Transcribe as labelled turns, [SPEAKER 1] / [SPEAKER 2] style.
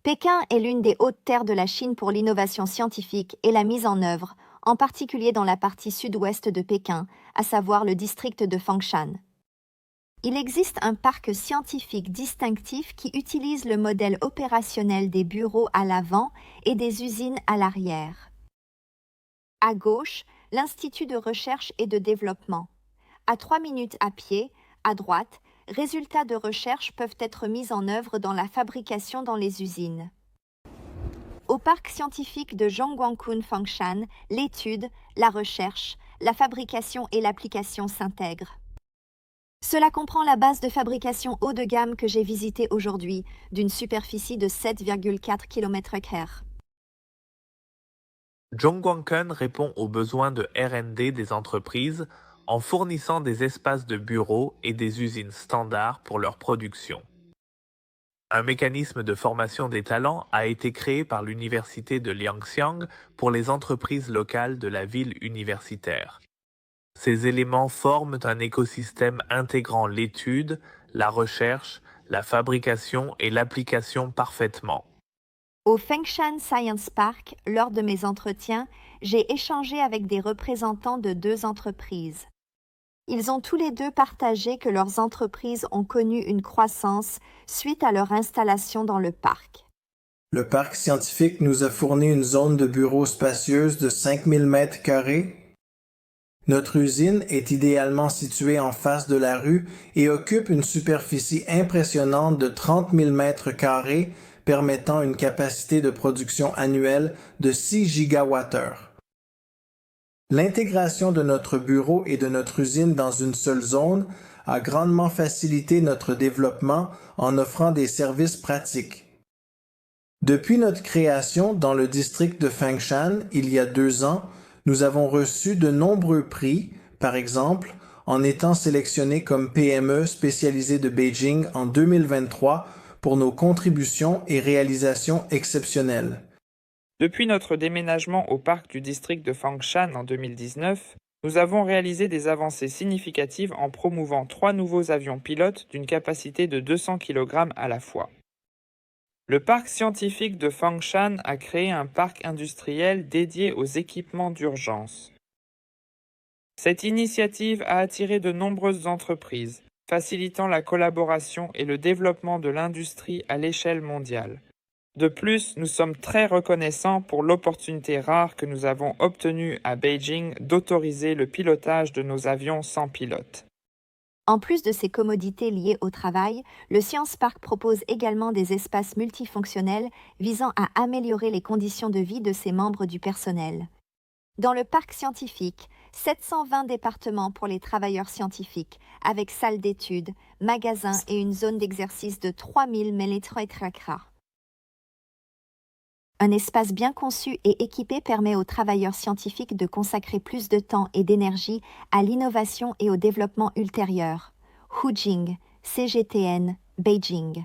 [SPEAKER 1] Pékin est l'une des hautes terres de la Chine pour l'innovation scientifique et la mise en œuvre, en particulier dans la partie sud-ouest de Pékin, à savoir le district de Fengshan. Il existe un parc scientifique distinctif qui utilise le modèle opérationnel des bureaux à l'avant et des usines à l'arrière. À gauche, l'Institut de recherche et de développement. À 3 minutes à pied, à droite, résultats de recherche peuvent être mis en œuvre dans la fabrication dans les usines. Au parc scientifique de Zhongguancun Fengshan, l'étude, la recherche, la fabrication et l'application s'intègrent. Cela comprend la base de fabrication haut de gamme que j'ai visitée aujourd'hui, d'une superficie de 7,4 km².
[SPEAKER 2] Zhongguancun répond aux besoins de R&D des entreprises en fournissant des espaces de bureaux et des usines standards pour leur production. Un mécanisme de formation des talents a été créé par l'université de Liangxiang pour les entreprises locales de la ville universitaire. Ces éléments forment un écosystème intégrant l'étude, la recherche, la fabrication et l'application parfaitement.
[SPEAKER 1] Au Fengshan Science Park, lors de mes entretiens, j'ai échangé avec des représentants de 2 entreprises. Ils ont tous les 2 partagé que leurs entreprises ont connu une croissance suite à leur installation dans le parc.
[SPEAKER 3] Le parc scientifique nous a fourni une zone de bureaux spacieuse de 5000 m². Notre usine est idéalement située en face de la rue et occupe une superficie impressionnante de 30 000 m², permettant une capacité de production annuelle de 6 gigawattheures. L'intégration de notre bureau et de notre usine dans une seule zone a grandement facilité notre développement en offrant des services pratiques. Depuis notre création dans le district de Fengshan, il y a 2 ans, nous avons reçu de nombreux prix, par exemple, en étant sélectionnés comme PME spécialisée de Beijing en 2023 pour nos contributions et réalisations exceptionnelles.
[SPEAKER 4] Depuis notre déménagement au parc du district de Fengshan en 2019, nous avons réalisé des avancées significatives en promouvant 3 nouveaux avions pilotes d'une capacité de 200 kg à la fois. Le parc scientifique de Fengshan a créé un parc industriel dédié aux équipements d'urgence. Cette initiative a attiré de nombreuses entreprises, facilitant la collaboration et le développement de l'industrie à l'échelle mondiale. De plus, nous sommes très reconnaissants pour l'opportunité rare que nous avons obtenue à Beijing d'autoriser le pilotage de nos avions sans pilote.
[SPEAKER 1] En plus de ces commodités liées au travail, le Science Park propose également des espaces multifonctionnels visant à améliorer les conditions de vie de ses membres du personnel. Dans le parc scientifique, 720 départements pour les travailleurs scientifiques, avec salle d'études, magasins et une zone d'exercice de 3000 m². Un espace bien conçu et équipé permet aux travailleurs scientifiques de consacrer plus de temps et d'énergie à l'innovation et au développement ultérieur. Hujing, CGTN, Beijing.